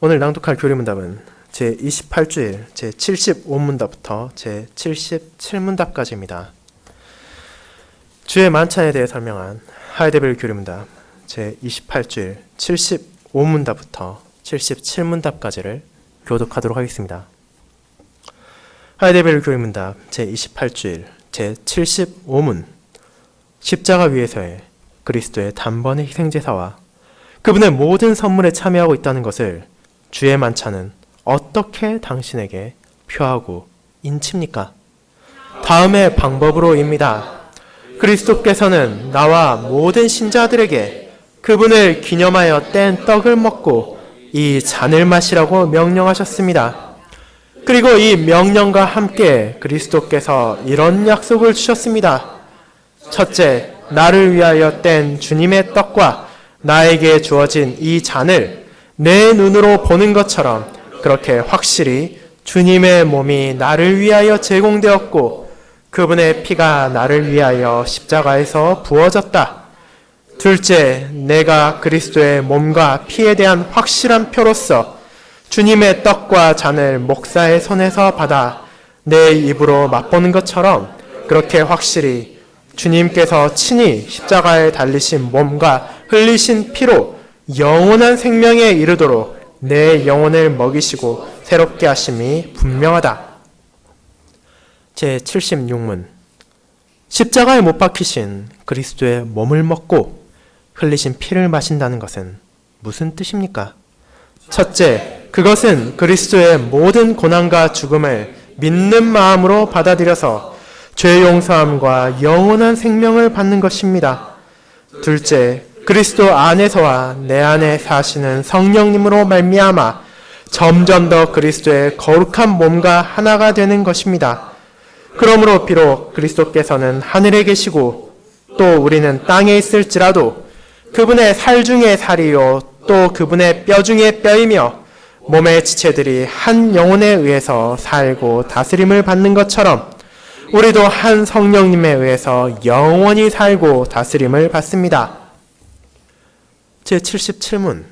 오늘 낭독할 교리문답은 제28주일 제75문답부터 제77문답까지입니다. 주의 만찬에 대해 설명한 하이데벨 교리문답 제28주일 75문답부터 77문답까지를 교독하도록 하겠습니다. 하이데벨 교리문답 제28주일 제75문 십자가 위에서의 그리스도의 단번의 희생제사와 그분의 모든 선물에 참여하고 있다는 것을 주의 만찬은 어떻게 당신에게 표하고 인칩니까? 다음의 방법으로입니다. 그리스도께서는 나와 모든 신자들에게 그분을 기념하여 뗀 떡을 먹고 이 잔을 마시라고 명령하셨습니다. 그리고 이 명령과 함께 그리스도께서 이런 약속을 주셨습니다. 첫째, 나를 위하여 뗀 주님의 떡과 나에게 주어진 이 잔을 내 눈으로 보는 것처럼 그렇게 확실히 주님의 몸이 나를 위하여 제공되었고 그분의 피가 나를 위하여 십자가에서 부어졌다. 둘째, 내가 그리스도의 몸과 피에 대한 확실한 표로서 주님의 떡과 잔을 목사의 손에서 받아 내 입으로 맛보는 것처럼 그렇게 확실히 주님께서 친히 십자가에 달리신 몸과 흘리신 피로 영원한 생명에 이르도록 내 영혼을 먹이시고 새롭게 하심이 분명하다. 제76문 십자가에 못 박히신 그리스도의 몸을 먹고 흘리신 피를 마신다는 것은 무슨 뜻입니까? 첫째, 그것은 그리스도의 모든 고난과 죽음을 믿는 마음으로 받아들여서 죄 용서함과 영원한 생명을 받는 것입니다. 둘째, 그리스도 안에서와 내 안에 사시는 성령님으로 말미암아 점점 더 그리스도의 거룩한 몸과 하나가 되는 것입니다. 그러므로 비록 그리스도께서는 하늘에 계시고 또 우리는 땅에 있을지라도 그분의 살 중에 살이요 또 그분의 뼈 중에 뼈이며 몸의 지체들이 한 영혼에 의해서 살고 다스림을 받는 것처럼 우리도 한 성령님에 의해서 영원히 살고 다스림을 받습니다. 제77문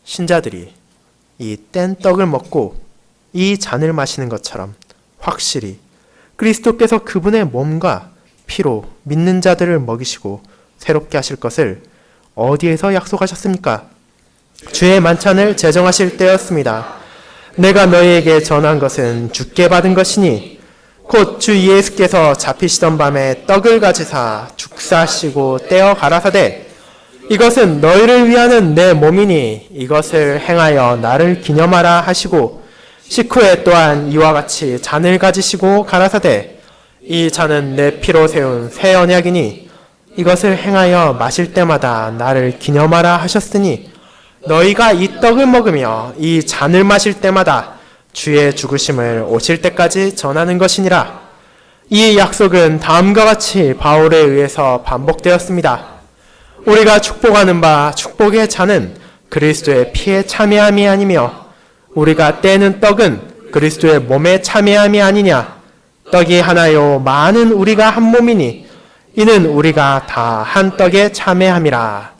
신자들이 이 뗀 떡을 먹고 이 잔을 마시는 것처럼 확실히 그리스도께서 그분의 몸과 피로 믿는 자들을 먹이시고 새롭게 하실 것을 어디에서 약속하셨습니까? 주의 만찬을 제정하실 때였습니다. 내가 너희에게 전한 것은 주께 받은 것이니 곧 주 예수께서 잡히시던 밤에 떡을 가지사 죽사시고 떼어 가라사대 이것은 너희를 위하는 내 몸이니 이것을 행하여 나를 기념하라 하시고 식후에 또한 이와 같이 잔을 가지시고 가라사대 이 잔은 내 피로 세운 새 언약이니 이것을 행하여 마실 때마다 나를 기념하라 하셨으니 너희가 이 떡을 먹으며 이 잔을 마실 때마다 주의 죽으심을 오실 때까지 전하는 것이니라. 이 약속은 다음과 같이 바울에 의해서 반복되었습니다. 우리가 축복하는 바 축복의 잔은 그리스도의 피에 참여함이 아니며 우리가 떼는 떡은 그리스도의 몸에 참여함이 아니냐. 떡이 하나요 많은 우리가 한 몸이니 이는 우리가 다 한 떡에 참여함이라.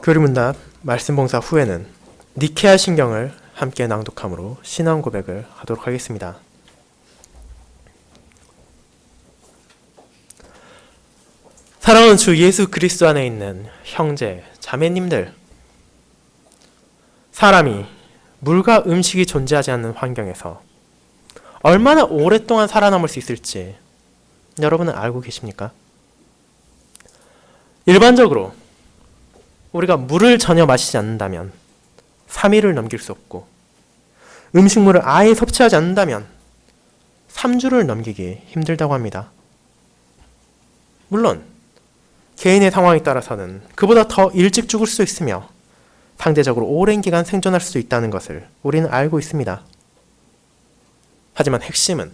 교리문답 말씀봉사 후에는 니케아 신경을 함께 낭독함으로 신앙 고백을 하도록 하겠습니다. 사랑하는 주 예수 그리스도 안에 있는 형제, 자매님들, 사람이 물과 음식이 존재하지 않는 환경에서 얼마나 오랫동안 살아남을 수 있을지 여러분은 알고 계십니까? 일반적으로 우리가 물을 전혀 마시지 않는다면 3일을 넘길 수 없고 음식물을 아예 섭취하지 않는다면 3주를 넘기기 힘들다고 합니다. 물론 개인의 상황에 따라서는 그보다 더 일찍 죽을 수 있으며 상대적으로 오랜 기간 생존할 수 있다는 것을 우리는 알고 있습니다. 하지만 핵심은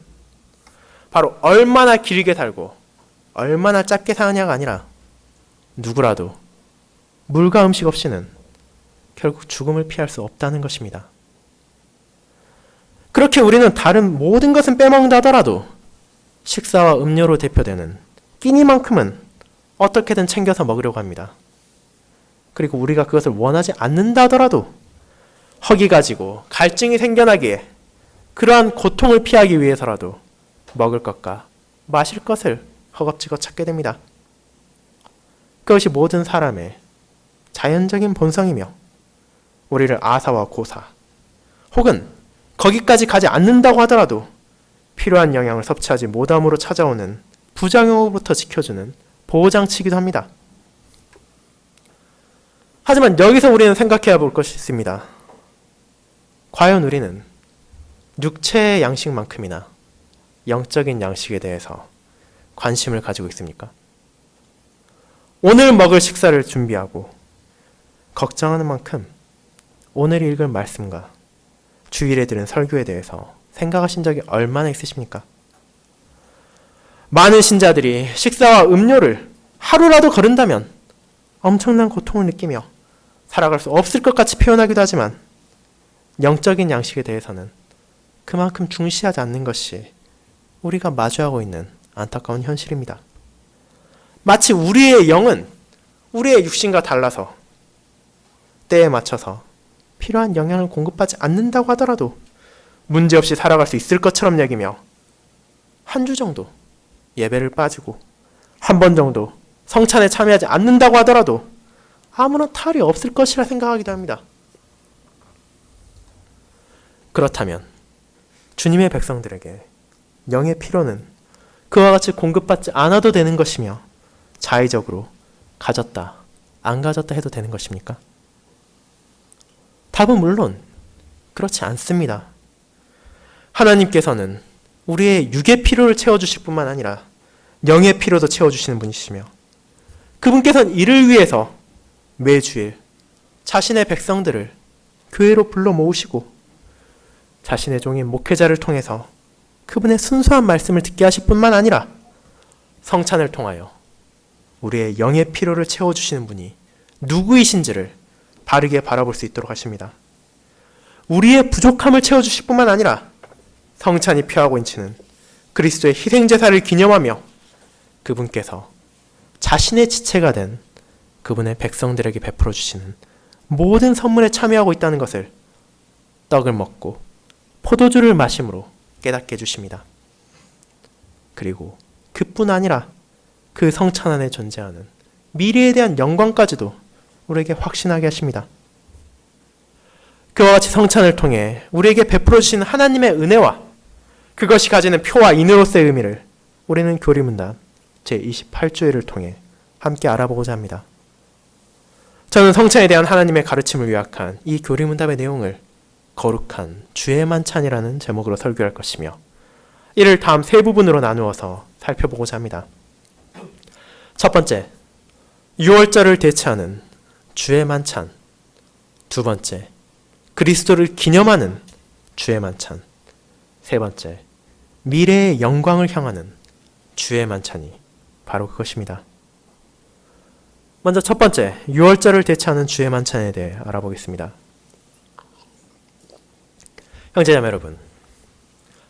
바로 얼마나 길게 살고 얼마나 짧게 사느냐가 아니라 누구라도 물과 음식 없이는 결국 죽음을 피할 수 없다는 것입니다. 그렇게 우리는 다른 모든 것은 빼먹는다 하더라도 식사와 음료로 대표되는 끼니만큼은 어떻게든 챙겨서 먹으려고 합니다. 그리고 우리가 그것을 원하지 않는다 하더라도 허기 가지고 갈증이 생겨나기에 그러한 고통을 피하기 위해서라도 먹을 것과 마실 것을 허겁지겁 찾게 됩니다. 그것이 모든 사람의 자연적인 본성이며 우리를 아사와 고사 혹은 거기까지 가지 않는다고 하더라도 필요한 영양을 섭취하지 못함으로 찾아오는 부작용으로부터 지켜주는 보호장치이기도 합니다. 하지만 여기서 우리는 생각해야 볼 것이 있습니다. 과연 우리는 육체의 양식만큼이나 영적인 양식에 대해서 관심을 가지고 있습니까? 오늘 먹을 식사를 준비하고 걱정하는 만큼 오늘 읽을 말씀과 주일에 들은 설교에 대해서 생각하신 적이 얼마나 있으십니까? 많은 신자들이 식사와 음료를 하루라도 거른다면 엄청난 고통을 느끼며 살아갈 수 없을 것 같이 표현하기도 하지만 영적인 양식에 대해서는 그만큼 중시하지 않는 것이 우리가 마주하고 있는 안타까운 현실입니다. 마치 우리의 영은 우리의 육신과 달라서 때에 맞춰서 필요한 영양을 공급받지 않는다고 하더라도 문제없이 살아갈 수 있을 것처럼 여기며 한 주 정도 예배를 빠지고 한 번 정도 성찬에 참여하지 않는다고 하더라도 아무런 탈이 없을 것이라 생각하기도 합니다. 그렇다면 주님의 백성들에게 영의 필요는 그와 같이 공급받지 않아도 되는 것이며 자의적으로 가졌다, 안 가졌다 해도 되는 것입니까? 답은 물론 그렇지 않습니다. 하나님께서는 우리의 육의 필요를 채워주실 뿐만 아니라 영의 필요도 채워주시는 분이시며 그분께서는 이를 위해서 매주일 자신의 백성들을 교회로 불러 모으시고 자신의 종인 목회자를 통해서 그분의 순수한 말씀을 듣게 하실 뿐만 아니라 성찬을 통하여 우리의 영의 필요를 채워주시는 분이 누구이신지를 바르게 바라볼 수 있도록 하십니다. 우리의 부족함을 채워주실 뿐만 아니라 성찬이 표하고 있는 그리스도의 희생제사를 기념하며 그분께서 자신의 지체가 된 그분의 백성들에게 베풀어 주시는 모든 선물에 참여하고 있다는 것을 떡을 먹고 포도주를 마심으로 깨닫게 해주십니다. 그리고 그뿐 아니라 그 성찬 안에 존재하는 미래에 대한 영광까지도 우리에게 확신하게 하십니다. 그와 같이 성찬을 통해 우리에게 베풀어 주신 하나님의 은혜와 그것이 가지는 표와 인으로서의 의미를 우리는 교리문답 제28조회를 통해 함께 알아보고자 합니다. 저는 성찬에 대한 하나님의 가르침을 요약한 이 교리문답의 내용을 거룩한 주의 만찬이라는 제목으로 설교할 것이며 이를 다음 세 부분으로 나누어서 살펴보고자 합니다. 첫 번째, 유월절을 대체하는 주의 만찬. 두 번째, 그리스도를 기념하는 주의 만찬. 세 번째, 미래의 영광을 향하는 주의 만찬이 바로 그것입니다. 먼저 첫 번째, 유월절을 대체하는 주의 만찬에 대해 알아보겠습니다. 형제자매 여러분,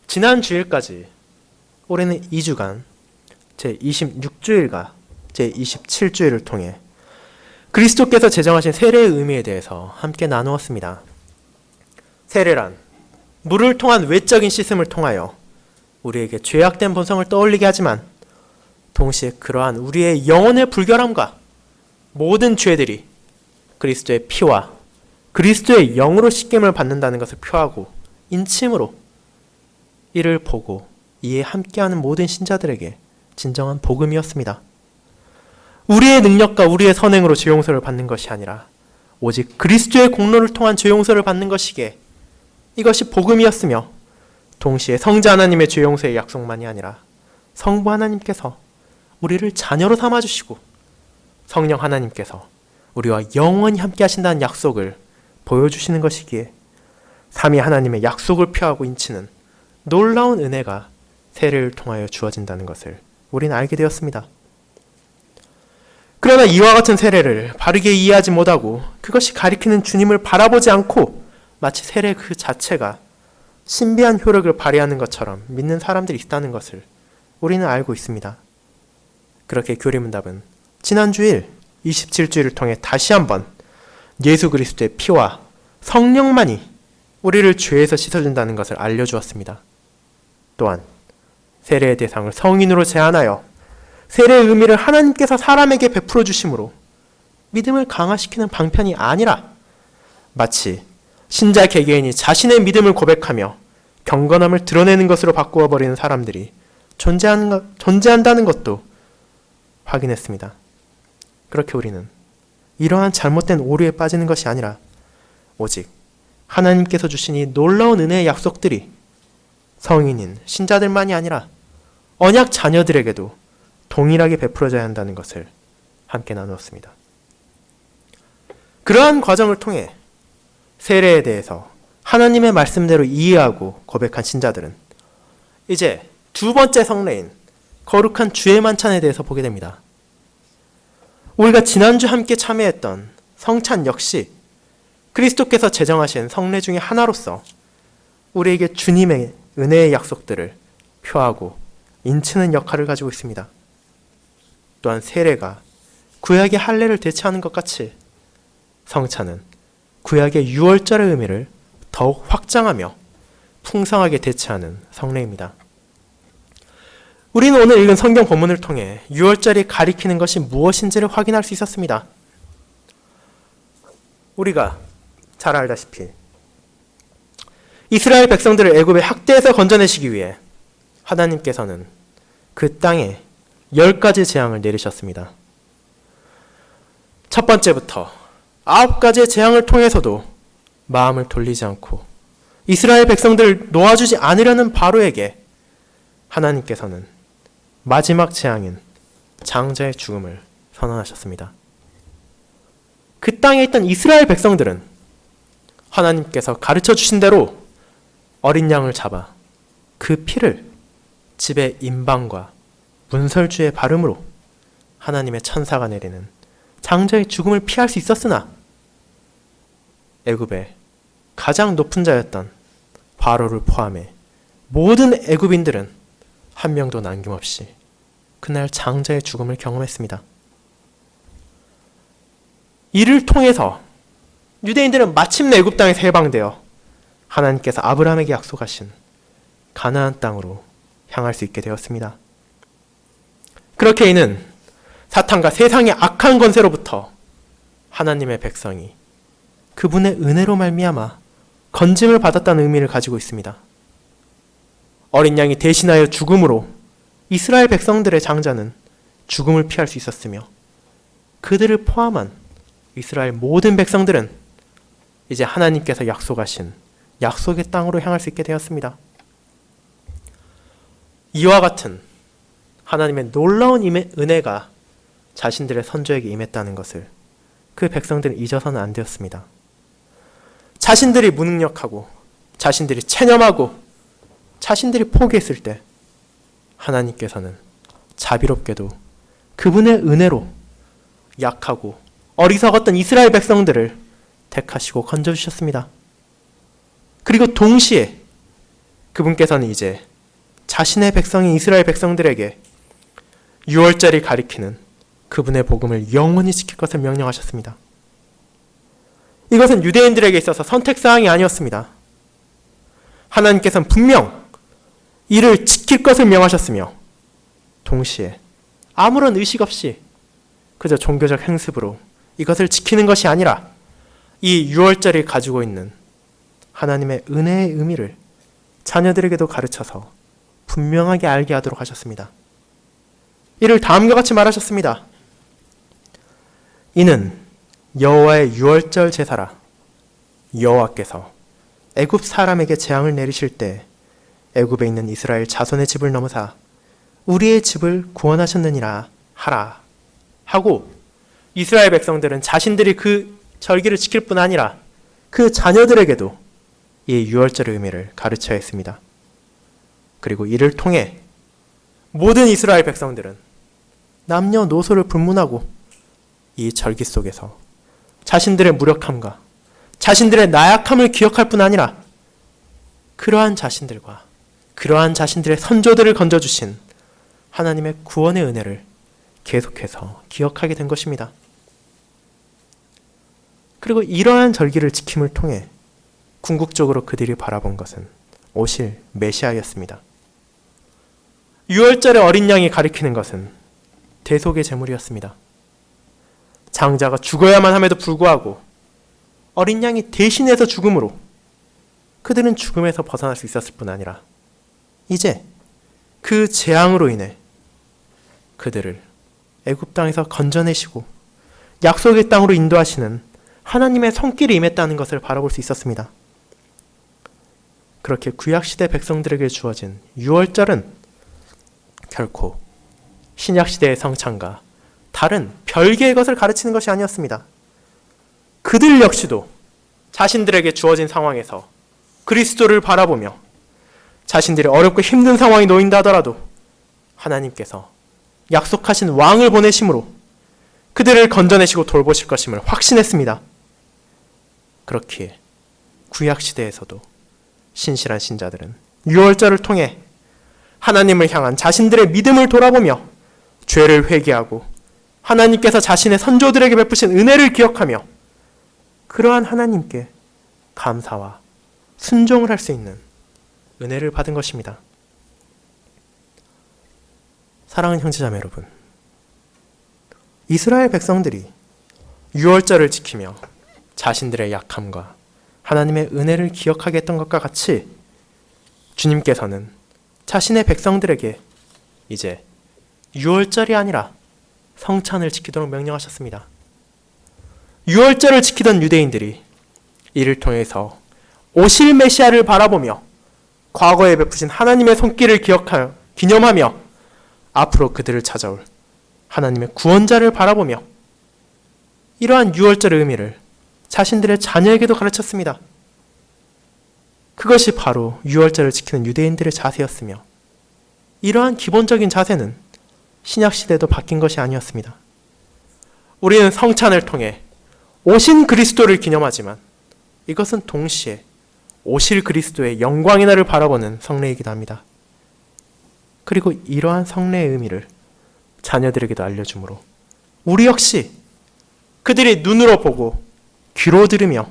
지난 주일까지 올해는 2주간 제26주일과 제27주일을 통해 그리스도께서 제정하신 세례의 의미에 대해서 함께 나누었습니다. 세례란 물을 통한 외적인 씻음을 통하여 우리에게 죄악된 본성을 떠올리게 하지만 동시에 그러한 우리의 영혼의 불결함과 모든 죄들이 그리스도의 피와 그리스도의 영으로 씻김을 받는다는 것을 표하고 인침으로 이를 보고 이에 함께하는 모든 신자들에게 진정한 복음이었습니다. 우리의 능력과 우리의 선행으로 죄 용서를 받는 것이 아니라 오직 그리스도의 공로를 통한 죄 용서를 받는 것이기에 이것이 복음이었으며 동시에 성자 하나님의 죄 용서의 약속만이 아니라 성부 하나님께서 우리를 자녀로 삼아주시고 성령 하나님께서 우리와 영원히 함께 하신다는 약속을 보여주시는 것이기에 삼위 하나님의 약속을 표하고 인치는 놀라운 은혜가 세례를 통하여 주어진다는 것을 우리는 알게 되었습니다. 그러나 이와 같은 세례를 바르게 이해하지 못하고 그것이 가리키는 주님을 바라보지 않고 마치 세례 그 자체가 신비한 효력을 발휘하는 것처럼 믿는 사람들이 있다는 것을 우리는 알고 있습니다. 그렇게 교리문답은 지난 주일 27주일을 통해 다시 한번 예수 그리스도의 피와 성령만이 우리를 죄에서 씻어준다는 것을 알려주었습니다. 또한 세례의 대상을 성인으로 제한하여 세례의 의미를 하나님께서 사람에게 베풀어 주심으로 믿음을 강화시키는 방편이 아니라 마치 신자 개개인이 자신의 믿음을 고백하며 경건함을 드러내는 것으로 바꾸어 버리는 사람들이 존재한다는 것도 확인했습니다. 그렇게 우리는 이러한 잘못된 오류에 빠지는 것이 아니라 오직 하나님께서 주신 이 놀라운 은혜의 약속들이 성인인 신자들만이 아니라 언약 자녀들에게도 동일하게 베풀어져야 한다는 것을 함께 나누었습니다. 그러한 과정을 통해 세례에 대해서 하나님의 말씀대로 이해하고 고백한 신자들은 이제 두 번째 성례인 거룩한 주의 만찬에 대해서 보게 됩니다. 우리가 지난주 함께 참여했던 성찬 역시 그리스도께서 제정하신 성례 중의 하나로서 우리에게 주님의 은혜의 약속들을 표하고 인치는 역할을 가지고 있습니다. 또한 세례가 구약의 할례를 대체하는 것 같이 성찬은 구약의 유월절의 의미를 더욱 확장하며 풍성하게 대체하는 성례입니다. 우리는 오늘 읽은 성경 본문을 통해 유월절이 가리키는 것이 무엇인지를 확인할 수 있었습니다. 우리가 잘 알다시피 이스라엘 백성들을 애굽의 학대에서 건져내시기 위해 하나님께서는 그 땅에 10가지 재앙을 내리셨습니다. 첫 번째부터 9가지의 재앙을 통해서도 마음을 돌리지 않고 이스라엘 백성들을 놓아주지 않으려는 바로에게 하나님께서는 마지막 재앙인 장자의 죽음을 선언하셨습니다. 그 땅에 있던 이스라엘 백성들은 하나님께서 가르쳐 주신 대로 어린 양을 잡아 그 피를 집의 임방과 문설주에 바름으로 하나님의 천사가 내리는 장자의 죽음을 피할 수 있었으나 애굽의 가장 높은 자였던 바로를 포함해 모든 애굽인들은 한 명도 남김없이 그날 장자의 죽음을 경험했습니다. 이를 통해서 유대인들은 마침내 애굽 땅에서 해방되어 하나님께서 아브라함에게 약속하신 가나안 땅으로 향할 수 있게 되었습니다. 그렇게 이는 사탄과 세상의 악한 권세로부터 하나님의 백성이 그분의 은혜로 말미암아 건짐을 받았다는 의미를 가지고 있습니다. 어린 양이 대신하여 죽음으로 이스라엘 백성들의 장자는 죽음을 피할 수 있었으며 그들을 포함한 이스라엘 모든 백성들은 이제 하나님께서 약속하신 약속의 땅으로 향할 수 있게 되었습니다. 이와 같은 하나님의 놀라운 은혜가 자신들의 선조에게 임했다는 것을 그 백성들은 잊어서는 안 되었습니다. 자신들이 무능력하고 자신들이 체념하고 자신들이 포기했을 때 하나님께서는 자비롭게도 그분의 은혜로 약하고 어리석었던 이스라엘 백성들을 택하시고 건져주셨습니다. 그리고 동시에 그분께서는 이제 자신의 백성인 이스라엘 백성들에게 유월절이 가리키는 그분의 복음을 영원히 지킬 것을 명령하셨습니다. 이것은 유대인들에게 있어서 선택사항이 아니었습니다. 하나님께서는 분명 이를 지킬 것을 명하셨으며 동시에 아무런 의식 없이 그저 종교적 행습으로 이것을 지키는 것이 아니라 이 유월절이 가지고 있는 하나님의 은혜의 의미를 자녀들에게도 가르쳐서 분명하게 알게 하도록 하셨습니다. 이를 다음과 같이 말하셨습니다. 이는 여호와의 유월절 제사라. 여호와께서 애굽 사람에게 재앙을 내리실 때 애굽에 있는 이스라엘 자손의 집을 넘으사 우리의 집을 구원하셨느니라 하라 하고 이스라엘 백성들은 자신들이 그 절기를 지킬 뿐 아니라 그 자녀들에게도 이 유월절의 의미를 가르쳐야 했습니다. 그리고 이를 통해 모든 이스라엘 백성들은 남녀노소를 불문하고 이 절기 속에서 자신들의 무력함과 자신들의 나약함을 기억할 뿐 아니라 그러한 자신들과 그러한 자신들의 선조들을 건져주신 하나님의 구원의 은혜를 계속해서 기억하게 된 것입니다. 그리고 이러한 절기를 지킴을 통해 궁극적으로 그들이 바라본 것은 오실 메시아였습니다. 유월절의 어린 양이 가리키는 것은 대속의 제물이었습니다. 장자가 죽어야만 함에도 불구하고 어린 양이 대신해서 죽음으로 그들은 죽음에서 벗어날 수 있었을 뿐 아니라 이제 그 재앙으로 인해 그들을 애굽 땅에서 건져내시고 약속의 땅으로 인도하시는 하나님의 손길이 임했다는 것을 바라볼 수 있었습니다. 그렇게 구약시대 백성들에게 주어진 유월절은 결코 신약시대의 성찬과 다른 별개의 것을 가르치는 것이 아니었습니다. 그들 역시도 자신들에게 주어진 상황에서 그리스도를 바라보며 자신들이 어렵고 힘든 상황이 놓인다 하더라도 하나님께서 약속하신 왕을 보내심으로 그들을 건져내시고 돌보실 것임을 확신했습니다. 그렇기에 구약시대에서도 신실한 신자들은 유월절을 통해 하나님을 향한 자신들의 믿음을 돌아보며 죄를 회개하고 하나님께서 자신의 선조들에게 베푸신 은혜를 기억하며 그러한 하나님께 감사와 순종을 할 수 있는 은혜를 받은 것입니다. 사랑하는 형제자매 여러분, 이스라엘 백성들이 유월절을 지키며 자신들의 약함과 하나님의 은혜를 기억하게 했던 것과 같이 주님께서는 자신의 백성들에게 이제 유월절이 아니라 성찬을 지키도록 명령하셨습니다. 유월절을 지키던 유대인들이 이를 통해서 오실 메시아를 바라보며 과거에 베푸신 하나님의 손길을 기념하며 앞으로 그들을 찾아올 하나님의 구원자를 바라보며 이러한 유월절의 의미를 자신들의 자녀에게도 가르쳤습니다. 그것이 바로 유월절을 지키는 유대인들의 자세였으며 이러한 기본적인 자세는 신약시대에도 바뀐 것이 아니었습니다. 우리는 성찬을 통해 오신 그리스도를 기념하지만 이것은 동시에 오실 그리스도의 영광의 날을 바라보는 성례이기도 합니다. 그리고 이러한 성례의 의미를 자녀들에게도 알려주므로 우리 역시 그들이 눈으로 보고 귀로 들으며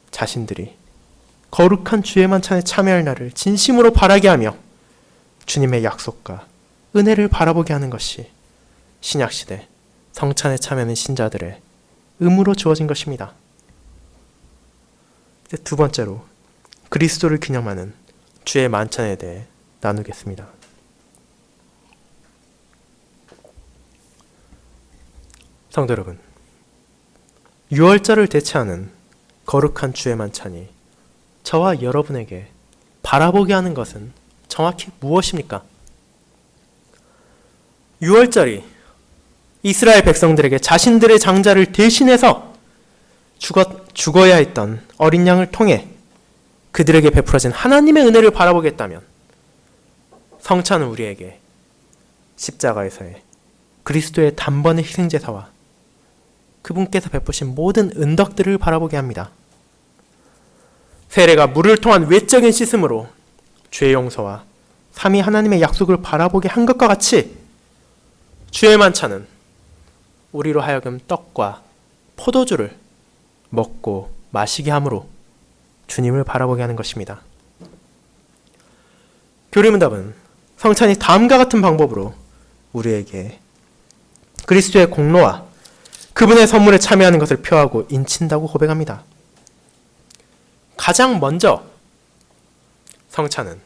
자신들이 거룩한 주의 만찬에 참여할 날을 진심으로 바라게 하며 주님의 약속과 은혜를 바라보게 하는 것이 신약시대 성찬에 참여하는 신자들의 의무로 주어진 것입니다. 이제 두 번째로 그리스도를 기념하는 주의 만찬에 대해 나누겠습니다. 성도 여러분, 유월절을 대체하는 거룩한 주의 만찬이 저와 여러분에게 바라보게 하는 것은 정확히 무엇입니까? 유월절이 이스라엘 백성들에게 자신들의 장자를 대신해서 죽어야 했던 어린 양을 통해 그들에게 베풀어진 하나님의 은혜를 바라보게 했다면 성찬은 우리에게 십자가에서의 그리스도의 단번의 희생제사와 그분께서 베푸신 모든 은덕들을 바라보게 합니다. 세례가 물을 통한 외적인 씻음으로 죄 용서와 삼위 하나님의 약속을 바라보게 한 것과 같이 주의 만찬은 우리로 하여금 떡과 포도주를 먹고 마시게 함으로 주님을 바라보게 하는 것입니다. 교리문답은 성찬이 다음과 같은 방법으로 우리에게 그리스도의 공로와 그분의 선물에 참여하는 것을 표하고 인친다고 고백합니다. 가장 먼저 성찬은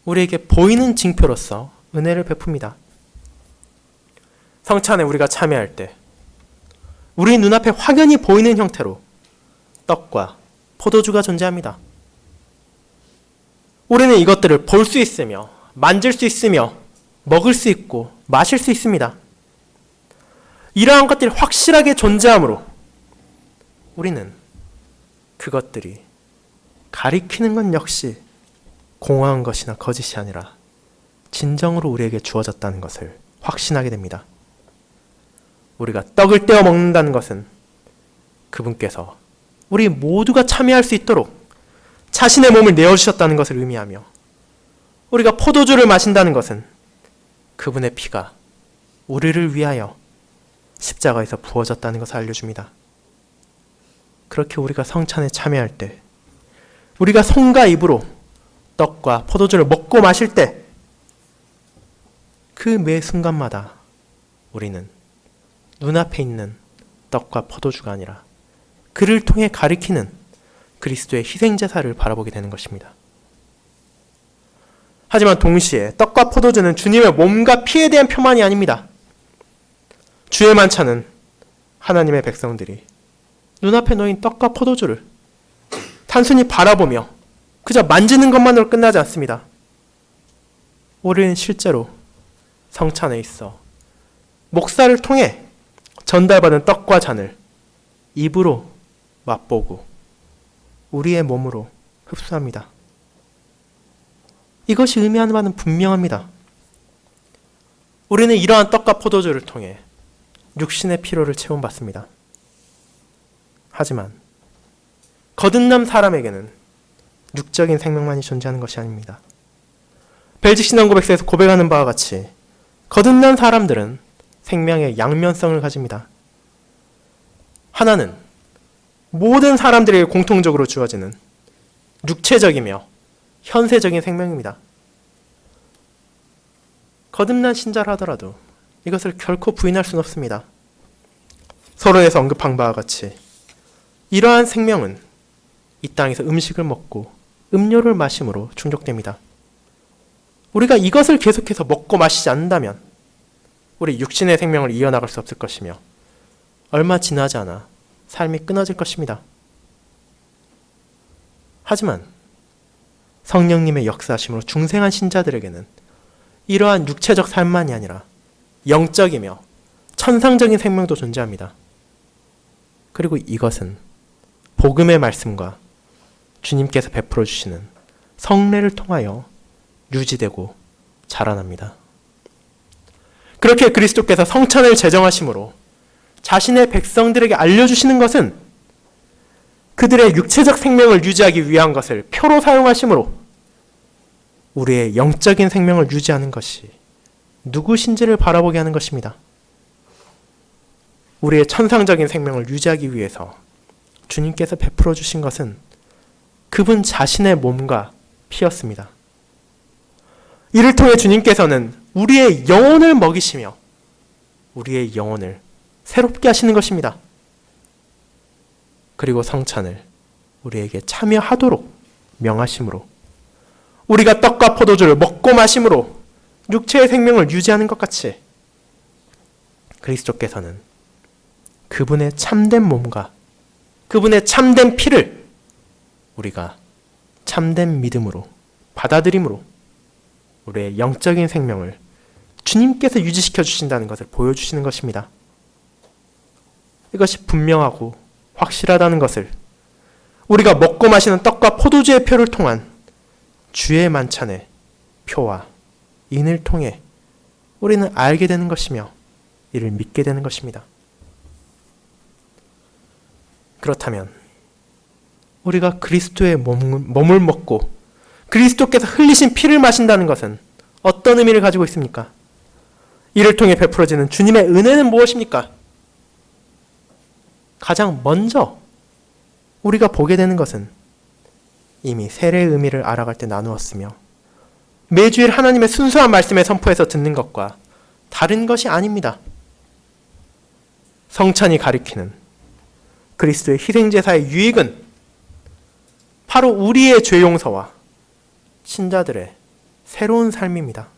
우리에게 보이는 징표로서 은혜를 베풉니다. 성찬에 우리가 참여할 때 우리 눈앞에 확연히 보이는 형태로 떡과 포도주가 존재합니다. 우리는 이것들을 볼 수 있으며 만질 수 있으며 먹을 수 있고 마실 수 있습니다. 이러한 것들이 확실하게 존재하므로 우리는 그것들이 가리키는 건 역시 공허한 것이나 거짓이 아니라 진정으로 우리에게 주어졌다는 것을 확신하게 됩니다. 우리가 떡을 떼어 먹는다는 것은 그분께서 우리 모두가 참여할 수 있도록 자신의 몸을 내어주셨다는 것을 의미하며 우리가 포도주를 마신다는 것은 그분의 피가 우리를 위하여 십자가에서 부어졌다는 것을 알려줍니다. 그렇게 우리가 성찬에 참여할 때, 우리가 손과 입으로 떡과 포도주를 먹고 마실 때, 그 매 순간마다 우리는 눈앞에 있는 떡과 포도주가 아니라 그를 통해 가리키는 그리스도의 희생제사를 바라보게 되는 것입니다. 하지만 동시에 떡과 포도주는 주님의 몸과 피에 대한 표만이 아닙니다. 주의 만찬은 하나님의 백성들이 눈앞에 놓인 떡과 포도주를 단순히 바라보며 그저 만지는 것만으로 끝나지 않습니다. 우리는 실제로 성찬에 있어 목사를 통해 전달받은 떡과 잔을 입으로 맛보고 우리의 몸으로 흡수합니다. 이것이 의미하는 바는 분명합니다. 우리는 이러한 떡과 포도주를 통해 육신의 필요를 채움받습니다. 하지만 거듭난 사람에게는 육적인 생명만이 존재하는 것이 아닙니다. 벨직 신앙 고백서에서 고백하는 바와 같이 거듭난 사람들은 생명의 양면성을 가집니다. 하나는 모든 사람들에게 공통적으로 주어지는 육체적이며 현세적인 생명입니다. 거듭난 신자라 하더라도 이것을 결코 부인할 수는 없습니다. 서론에서 언급한 바와 같이 이러한 생명은 이 땅에서 음식을 먹고 음료를 마심으로 충족됩니다. 우리가 이것을 계속해서 먹고 마시지 않는다면 우리 육신의 생명을 이어나갈 수 없을 것이며 얼마 지나지 않아 삶이 끊어질 것입니다. 하지만 성령님의 역사하심으로 중생한 신자들에게는 이러한 육체적 삶만이 아니라 영적이며 천상적인 생명도 존재합니다. 그리고 이것은 복음의 말씀과 주님께서 베풀어 주시는 성례를 통하여 유지되고 자라납니다. 그렇게 그리스도께서 성찬을 제정하심으로 자신의 백성들에게 알려주시는 것은 그들의 육체적 생명을 유지하기 위한 것을 표로 사용하심으로 우리의 영적인 생명을 유지하는 것이 누구신지를 바라보게 하는 것입니다. 우리의 천상적인 생명을 유지하기 위해서 주님께서 베풀어 주신 것은 그분 자신의 몸과 피였습니다. 이를 통해 주님께서는 우리의 영혼을 먹이시며 우리의 영혼을 새롭게 하시는 것입니다. 그리고 성찬을 우리에게 참여하도록 명하심으로 우리가 떡과 포도주를 먹고 마심으로 육체의 생명을 유지하는 것 같이 그리스도께서는 그분의 참된 몸과 그분의 참된 피를 우리가 참된 믿음으로 받아들임으로 우리의 영적인 생명을 주님께서 유지시켜 주신다는 것을 보여주시는 것입니다. 이것이 분명하고 확실하다는 것을 우리가 먹고 마시는 떡과 포도주의 표를 통한 주의 만찬의 표와 인을 통해 우리는 알게 되는 것이며 이를 믿게 되는 것입니다. 그렇다면 우리가 그리스도의 몸을 먹고 그리스도께서 흘리신 피를 마신다는 것은 어떤 의미를 가지고 있습니까? 이를 통해 베풀어지는 주님의 은혜는 무엇입니까? 가장 먼저 우리가 보게 되는 것은 이미 세례의 의미를 알아갈 때 나누었으며 매주일 하나님의 순수한 말씀에 선포해서 듣는 것과 다른 것이 아닙니다. 성찬이 가리키는 그리스도의 희생제사의 유익은 바로 우리의 죄 용서와 신자들의 새로운 삶입니다.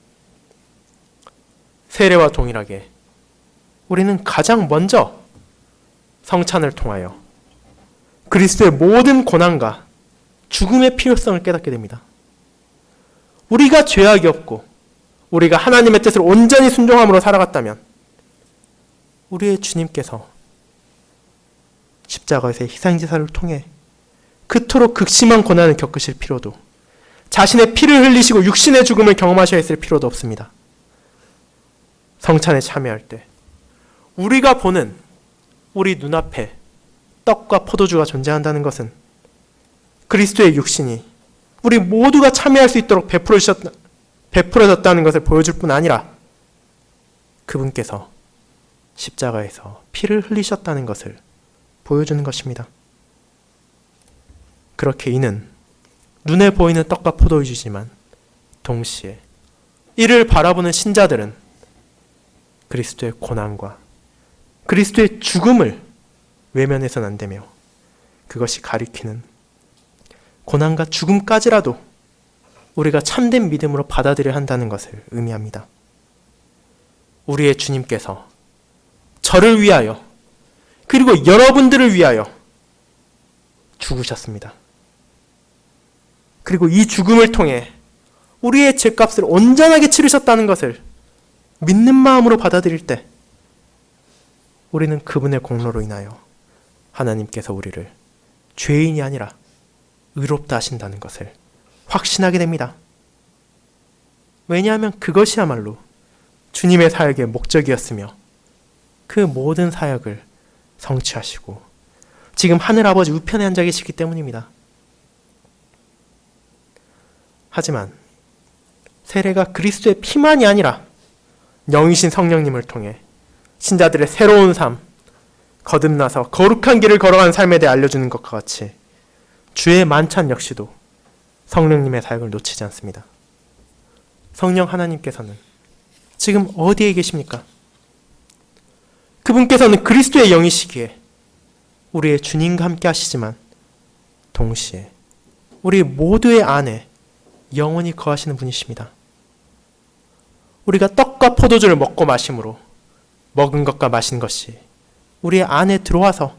세례와 동일하게 우리는 가장 먼저 성찬을 통하여 그리스도의 모든 고난과 죽음의 필요성을 깨닫게 됩니다. 우리가 죄악이 없고 우리가 하나님의 뜻을 온전히 순종함으로 살아갔다면 우리의 주님께서 십자가에서의 희생제사를 통해 그토록 극심한 고난을 겪으실 필요도 자신의 피를 흘리시고 육신의 죽음을 경험하셔야 했을 필요도 없습니다. 성찬에 참여할 때 우리가 보는 우리 눈앞에 떡과 포도주가 존재한다는 것은 그리스도의 육신이 우리 모두가 참여할 수 있도록 베풀어졌다는 것을 보여줄 뿐 아니라 그분께서 십자가에서 피를 흘리셨다는 것을 보여주는 것입니다. 그렇게 이는 눈에 보이는 떡과 포도주지만 동시에 이를 바라보는 신자들은 그리스도의 고난과 그리스도의 죽음을 외면해서는 안 되며 그것이 가리키는 고난과 죽음까지라도 우리가 참된 믿음으로 받아들여야 한다는 것을 의미합니다. 우리의 주님께서 저를 위하여 그리고 여러분들을 위하여 죽으셨습니다. 그리고 이 죽음을 통해 우리의 죄값을 온전하게 치르셨다는 것을 믿는 마음으로 받아들일 때 우리는 그분의 공로로 인하여 하나님께서 우리를 죄인이 아니라 의롭다 하신다는 것을 확신하게 됩니다. 왜냐하면 그것이야말로 주님의 사역의 목적이었으며 그 모든 사역을 성취하시고 지금 하늘아버지 우편에 앉아 계시기 때문입니다. 하지만 세례가 그리스도의 피만이 아니라 영이신 성령님을 통해 신자들의 새로운 삶, 거듭나서 거룩한 길을 걸어가는 삶에 대해 알려주는 것과 같이 주의 만찬 역시도 성령님의 사역을 놓치지 않습니다. 성령 하나님께서는 지금 어디에 계십니까? 그분께서는 그리스도의 영이시기에 우리의 주님과 함께 하시지만 동시에 우리 모두의 안에 영원히 거하시는 분이십니다. 우리가 떡과 포도주를 먹고 마심으로 먹은 것과 마신 것이 우리의 안에 들어와서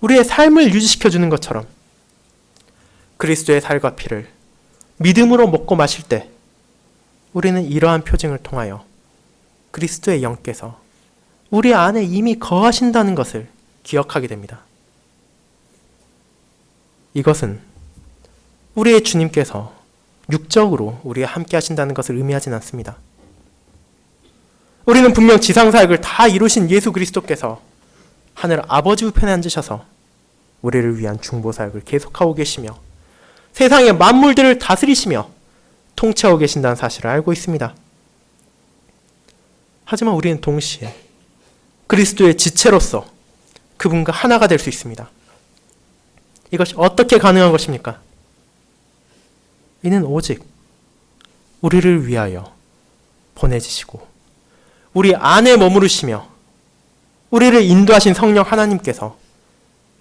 우리의 삶을 유지시켜주는 것처럼 그리스도의 살과 피를 믿음으로 먹고 마실 때 우리는 이러한 표징을 통하여 그리스도의 영께서 우리 안에 이미 거하신다는 것을 기억하게 됩니다. 이것은 우리의 주님께서 육적으로 우리와 함께 하신다는 것을 의미하진 않습니다. 우리는 분명 지상사역을 다 이루신 예수 그리스도께서 하늘 아버지 우편에 앉으셔서 우리를 위한 중보사역을 계속하고 계시며 세상의 만물들을 다스리시며 통치하고 계신다는 사실을 알고 있습니다. 하지만 우리는 동시에 그리스도의 지체로서 그분과 하나가 될 수 있습니다. 이것이 어떻게 가능한 것입니까? 이는 오직 우리를 위하여 보내지시고 우리 안에 머무르시며 우리를 인도하신 성령 하나님께서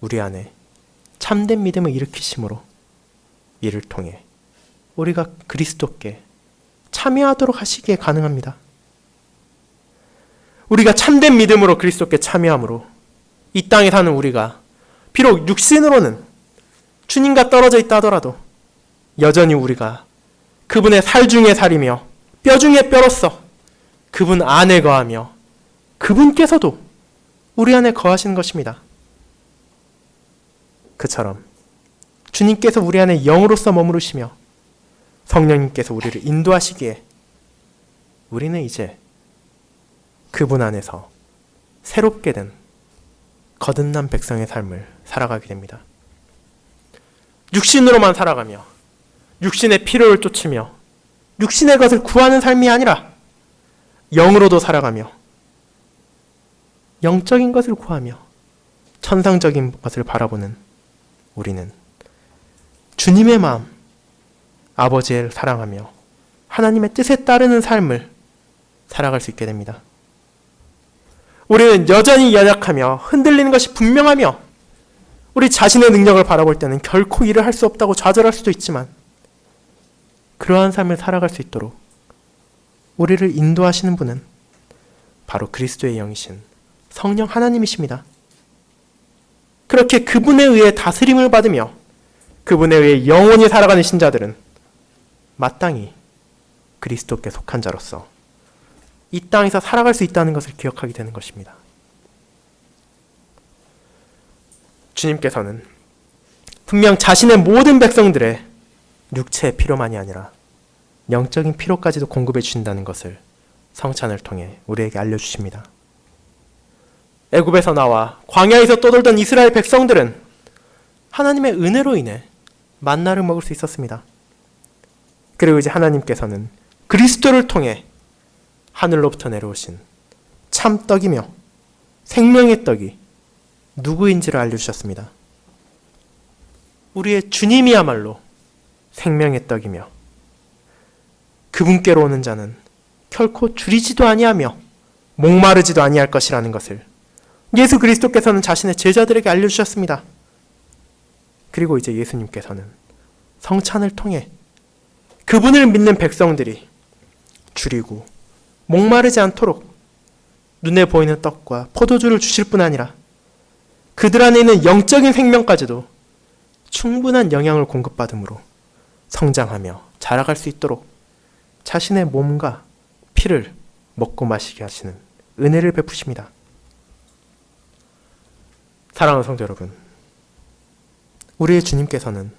우리 안에 참된 믿음을 일으키심으로 이를 통해 우리가 그리스도께 참여하도록 하시기에 가능합니다. 우리가 참된 믿음으로 그리스도께 참여함으로 이 땅에 사는 우리가 비록 육신으로는 주님과 떨어져 있다 하더라도 여전히 우리가 그분의 살 중에 살이며 뼈 중에 뼈로서 그분 안에 거하며 그분께서도 우리 안에 거하시는 것입니다. 그처럼 주님께서 우리 안에 영으로서 머무르시며 성령님께서 우리를 인도하시기에 우리는 이제 그분 안에서 새롭게 된 거듭난 백성의 삶을 살아가게 됩니다. 육신으로만 살아가며 육신의 필요를 쫓으며 육신의 것을 구하는 삶이 아니라 영으로도 살아가며 영적인 것을 구하며 천상적인 것을 바라보는 우리는 주님의 마음, 아버지를 사랑하며 하나님의 뜻에 따르는 삶을 살아갈 수 있게 됩니다. 우리는 여전히 연약하며 흔들리는 것이 분명하며 우리 자신의 능력을 바라볼 때는 결코 일을 할 수 없다고 좌절할 수도 있지만 그러한 삶을 살아갈 수 있도록 우리를 인도하시는 분은 바로 그리스도의 영이신 성령 하나님이십니다. 그렇게 그분에 의해 다스림을 받으며 그분에 의해 영원히 살아가는 신자들은 마땅히 그리스도께 속한 자로서 이 땅에서 살아갈 수 있다는 것을 기억하게 되는 것입니다. 주님께서는 분명 자신의 모든 백성들의 육체의 필요만이 아니라 영적인 필요까지도 공급해 주신다는 것을 성찬을 통해 우리에게 알려주십니다. 애굽에서 나와 광야에서 떠돌던 이스라엘 백성들은 하나님의 은혜로 인해 만나를 먹을 수 있었습니다. 그리고 이제 하나님께서는 그리스도를 통해 하늘로부터 내려오신 참떡이며 생명의 떡이 누구인지를 알려주셨습니다. 우리의 주님이야말로 생명의 떡이며 그분께로 오는 자는 결코 줄이지도 아니하며 목마르지도 아니할 것이라는 것을 예수 그리스도께서는 자신의 제자들에게 알려주셨습니다. 그리고 이제 예수님께서는 성찬을 통해 그분을 믿는 백성들이 줄이고 목마르지 않도록 눈에 보이는 떡과 포도주를 주실 뿐 아니라 그들 안에 있는 영적인 생명까지도 충분한 영양을 공급받음으로 성장하며 자라갈 수 있도록 자신의 몸과 피를 먹고 마시게 하시는 은혜를 베푸십니다. 사랑하는 성도 여러분, 우리의 주님께서는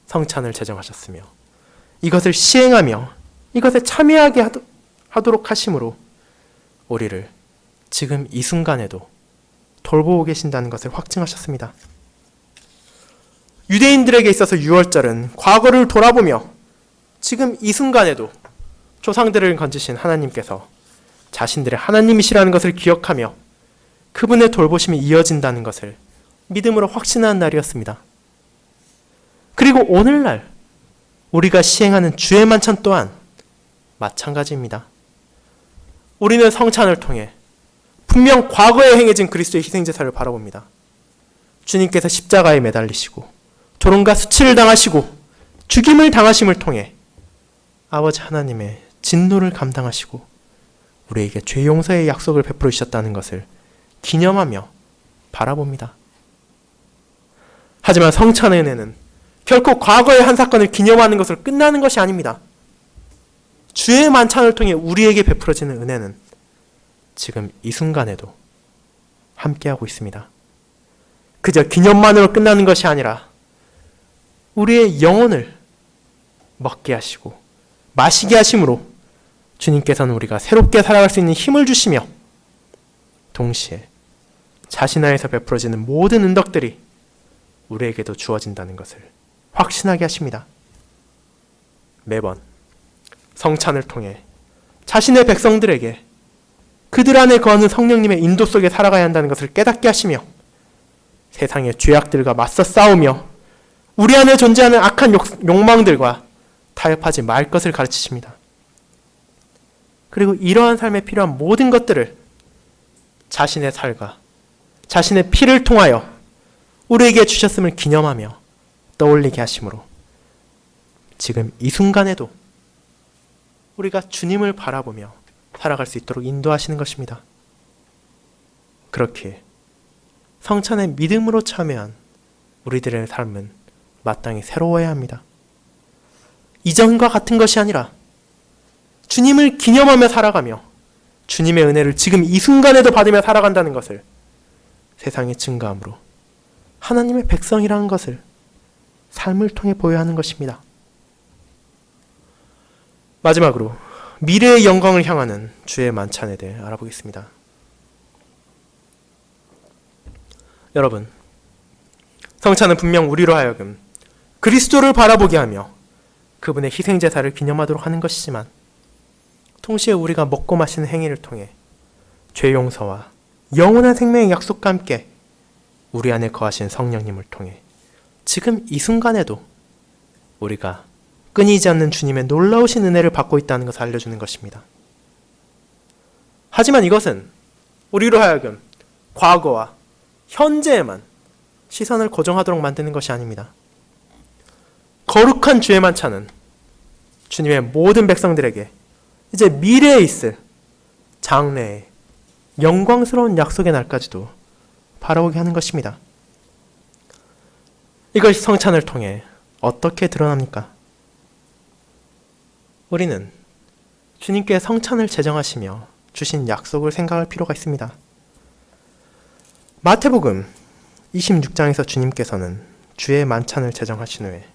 성찬을 제정하셨으며 이것을 시행하며 이것에 참여하게 하도록 하심으로 우리를 지금 이 순간에도 돌보고 계신다는 것을 확증하셨습니다. 유대인들에게 있어서 유월절은 과거를 돌아보며 지금 이 순간에도 조상들을 건지신 하나님께서 자신들의 하나님이시라는 것을 기억하며 그분의 돌보심이 이어진다는 것을 믿음으로 확신하는 날이었습니다. 그리고 오늘날 우리가 시행하는 주의 만찬 또한 마찬가지입니다. 우리는 성찬을 통해 분명 과거에 행해진 그리스도의 희생제사를 바라봅니다. 주님께서 십자가에 매달리시고 조롱과 수치를 당하시고 죽임을 당하심을 통해 아버지 하나님의 진노를 감당하시고 우리에게 죄 용서의 약속을 베풀어 주셨다는 것을 기념하며 바라봅니다. 하지만 성찬의 은혜는 결코 과거의 한 사건을 기념하는 것으로 끝나는 것이 아닙니다. 주의 만찬을 통해 우리에게 베풀어지는 은혜는 지금 이 순간에도 함께하고 있습니다. 그저 기념만으로 끝나는 것이 아니라 우리의 영혼을 먹게 하시고 마시게 하심으로 주님께서는 우리가 새롭게 살아갈 수 있는 힘을 주시며 동시에 자신 안에서 베풀어지는 모든 은덕들이 우리에게도 주어진다는 것을 확신하게 하십니다. 매번 성찬을 통해 자신의 백성들에게 그들 안에 거하는 성령님의 인도 속에 살아가야 한다는 것을 깨닫게 하시며 세상의 죄악들과 맞서 싸우며 우리 안에 존재하는 악한 욕망들과 타협하지 말 것을 가르치십니다. 그리고 이러한 삶에 필요한 모든 것들을 자신의 살과 자신의 피를 통하여 우리에게 주셨음을 기념하며 떠올리게 하심으로 지금 이 순간에도 우리가 주님을 바라보며 살아갈 수 있도록 인도하시는 것입니다. 그렇게 성찬에 믿음으로 참여한 우리들의 삶은 마땅히 새로워야 합니다. 이전과 같은 것이 아니라 주님을 기념하며 살아가며 주님의 은혜를 지금 이 순간에도 받으며 살아간다는 것을 세상에 증거함으로 하나님의 백성이라는 것을 삶을 통해 보여야 하는 것입니다. 마지막으로 미래의 영광을 향하는 주의 만찬에 대해 알아보겠습니다. 여러분, 성찬은 분명 우리로 하여금 그리스도를 바라보게 하며 그분의 희생제사를 기념하도록 하는 것이지만 동시에 우리가 먹고 마시는 행위를 통해 죄 용서와 영원한 생명의 약속과 함께 우리 안에 거하신 성령님을 통해 지금 이 순간에도 우리가 끊이지 않는 주님의 놀라우신 은혜를 받고 있다는 것을 알려주는 것입니다. 하지만 이것은 우리로 하여금 과거와 현재에만 시선을 고정하도록 만드는 것이 아닙니다. 거룩한 주의 만찬은 주님의 모든 백성들에게 이제 미래에 있을 장래의 영광스러운 약속의 날까지도 바라보게 하는 것입니다. 이것이 성찬을 통해 어떻게 드러납니까? 우리는 주님께 성찬을 제정하시며 주신 약속을 생각할 필요가 있습니다. 마태복음 26장에서 주님께서는 주의 만찬을 제정하신 후에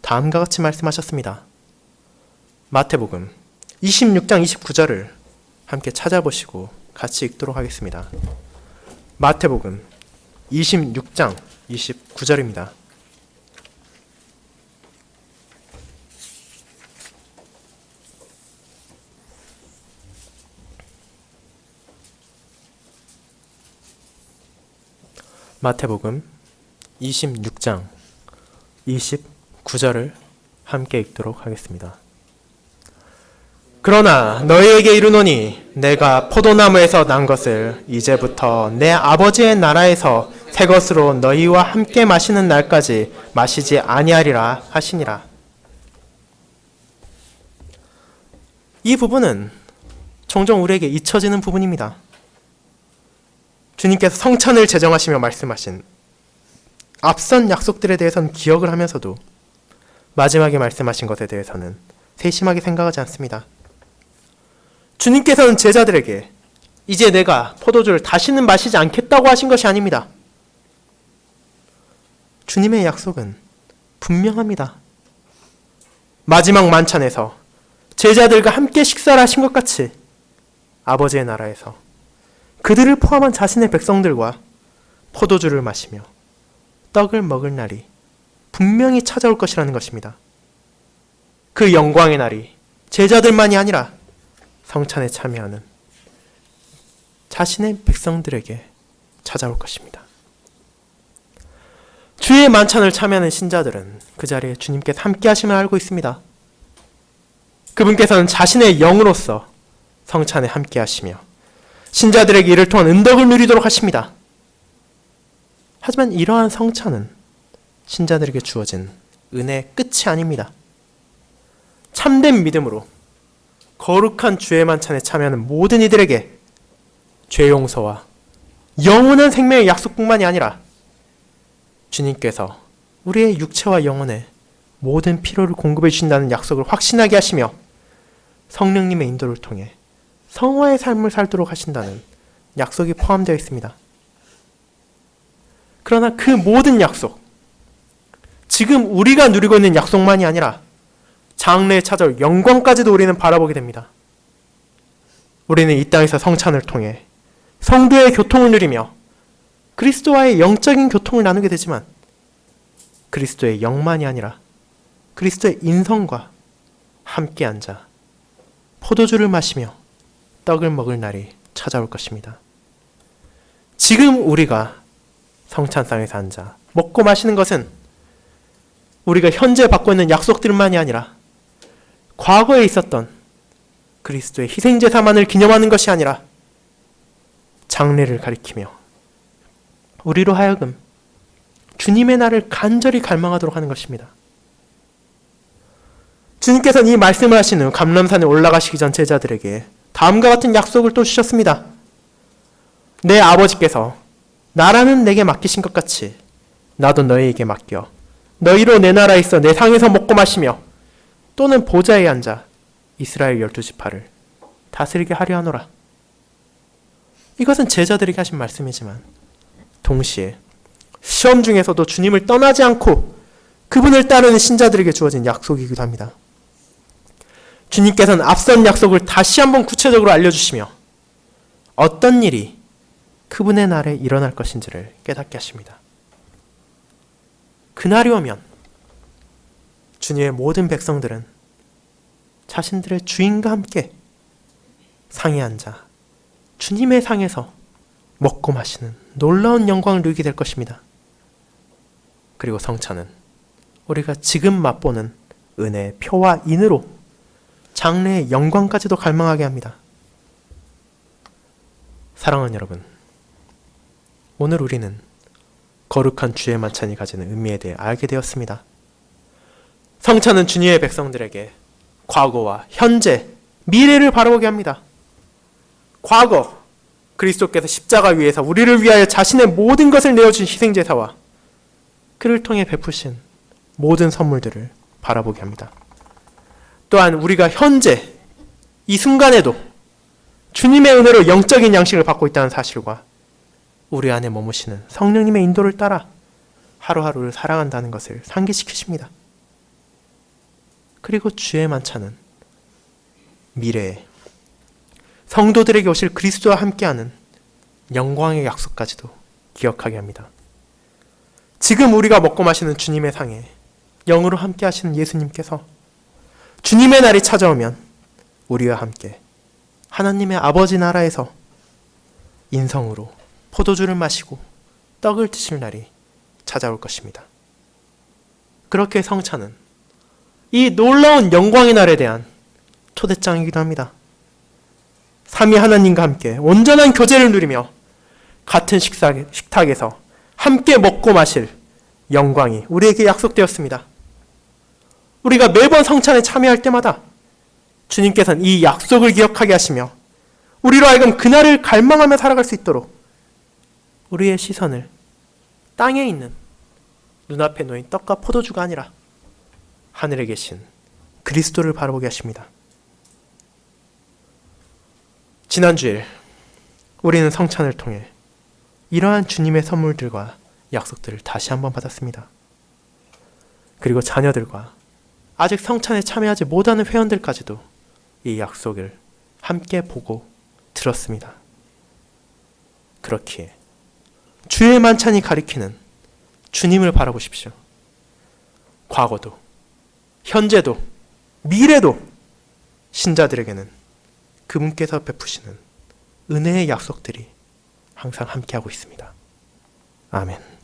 다음과 같이 말씀하셨습니다. 마태복음 26장 29절을 함께 찾아보시고 같이 읽도록 하겠습니다. 마태복음 26장 29절입니다. 마태복음 26장 29절을 함께 읽도록 하겠습니다. 그러나 너희에게 이르노니 내가 포도나무에서 난 것을 이제부터 내 아버지의 나라에서 새 것으로 너희와 함께 마시는 날까지 마시지 아니하리라 하시니라. 이 부분은 종종 우리에게 잊혀지는 부분입니다. 주님께서 성찬을 제정하시며 말씀하신 앞선 약속들에 대해서는 기억을 하면서도 마지막에 말씀하신 것에 대해서는 세심하게 생각하지 않습니다. 주님께서는 제자들에게 이제 내가 포도주를 다시는 마시지 않겠다고 하신 것이 아닙니다. 주님의 약속은 분명합니다. 마지막 만찬에서 제자들과 함께 식사를 하신 것 같이 아버지의 나라에서 그들을 포함한 자신의 백성들과 포도주를 마시며 떡을 먹을 날이 분명히 찾아올 것이라는 것입니다. 그 영광의 날이 제자들만이 아니라 성찬에 참여하는 자신의 백성들에게 찾아올 것입니다. 주의 만찬을 참여하는 신자들은 그 자리에 주님께서 함께 하심을 알고 있습니다. 그분께서는 자신의 영으로서 성찬에 함께 하시며 신자들에게 이를 통한 은덕을 누리도록 하십니다. 하지만 이러한 성찬은 신자들에게 주어진 은혜의 끝이 아닙니다. 참된 믿음으로 거룩한 주의 만찬에 참여하는 모든 이들에게 죄 용서와 영원한 생명의 약속뿐만이 아니라 주님께서 우리의 육체와 영혼에 모든 필요를 공급해 주신다는 약속을 확신하게 하시며 성령님의 인도를 통해 성화의 삶을 살도록 하신다는 약속이 포함되어 있습니다. 그러나 그 모든 약속, 지금 우리가 누리고 있는 약속만이 아니라 장래에 찾아올 영광까지도 우리는 바라보게 됩니다. 우리는 이 땅에서 성찬을 통해 성도의 교통을 누리며 그리스도와의 영적인 교통을 나누게 되지만 그리스도의 영만이 아니라 그리스도의 인성과 함께 앉아 포도주를 마시며 떡을 먹을 날이 찾아올 것입니다. 지금 우리가 성찬상에서 앉아 먹고 마시는 것은 우리가 현재 받고 있는 약속들만이 아니라 과거에 있었던 그리스도의 희생제사만을 기념하는 것이 아니라 장래를 가리키며 우리로 하여금 주님의 날을 간절히 갈망하도록 하는 것입니다. 주님께서는 이 말씀을 하신 후 감람산에 올라가시기 전 제자들에게 다음과 같은 약속을 또 주셨습니다. 내 아버지께서 나라는 내게 맡기신 것 같이 나도 너희에게 맡겨 너희로 내 나라에 있어 내 상에서 먹고 마시며 또는 보좌에 앉아 이스라엘 12지파를 다스리게 하려 하노라. 이것은 제자들에게 하신 말씀이지만 동시에 시험 중에서도 주님을 떠나지 않고 그분을 따르는 신자들에게 주어진 약속이기도 합니다. 주님께서는 앞선 약속을 다시 한번 구체적으로 알려주시며 어떤 일이 그분의 날에 일어날 것인지를 깨닫게 하십니다. 그날이 오면 주님의 모든 백성들은 자신들의 주인과 함께 상에 앉아 주님의 상에서 먹고 마시는 놀라운 영광을 누리게 될 것입니다. 그리고 성찬은 우리가 지금 맛보는 은혜의 표와 인으로 장래의 영광까지도 갈망하게 합니다. 사랑하는 여러분, 오늘 우리는 거룩한 주의 만찬이 가지는 의미에 대해 알게 되었습니다. 성찬은 주님의 백성들에게 과거와 현재, 미래를 바라보게 합니다. 과거, 그리스도께서 십자가 위에서 우리를 위하여 자신의 모든 것을 내어준 희생제사와 그를 통해 베푸신 모든 선물들을 바라보게 합니다. 또한 우리가 현재, 이 순간에도 주님의 은혜로 영적인 양식을 받고 있다는 사실과 우리 안에 머무시는 성령님의 인도를 따라 하루하루를 살아간다는 것을 상기시키십니다. 그리고 주의 만찬은 미래에 성도들에게 오실 그리스도와 함께하는 영광의 약속까지도 기억하게 합니다. 지금 우리가 먹고 마시는 주님의 상에 영으로 함께 하시는 예수님께서 주님의 날이 찾아오면 우리와 함께 하나님의 아버지 나라에서 인성으로 포도주를 마시고 떡을 드실 날이 찾아올 것입니다. 그렇게 성찬은 이 놀라운 영광의 날에 대한 초대장이기도 합니다. 삼위 하나님과 함께 온전한 교제를 누리며 같은 식탁에서 함께 먹고 마실 영광이 우리에게 약속되었습니다. 우리가 매번 성찬에 참여할 때마다 주님께서는 이 약속을 기억하게 하시며 우리로 하여금 그날을 갈망하며 살아갈 수 있도록 우리의 시선을 땅에 있는 눈앞에 놓인 떡과 포도주가 아니라 하늘에 계신 그리스도를 바라보게 하십니다. 지난주일 우리는 성찬을 통해 이러한 주님의 선물들과 약속들을 다시 한번 받았습니다. 그리고 자녀들과 아직 성찬에 참여하지 못하는 회원들까지도 이 약속을 함께 보고 들었습니다. 그렇기에 주의 만찬이 가리키는 주님을 바라보십시오. 과거도, 현재도, 미래도 신자들에게는 그분께서 베푸시는 은혜의 약속들이 항상 함께하고 있습니다. 아멘.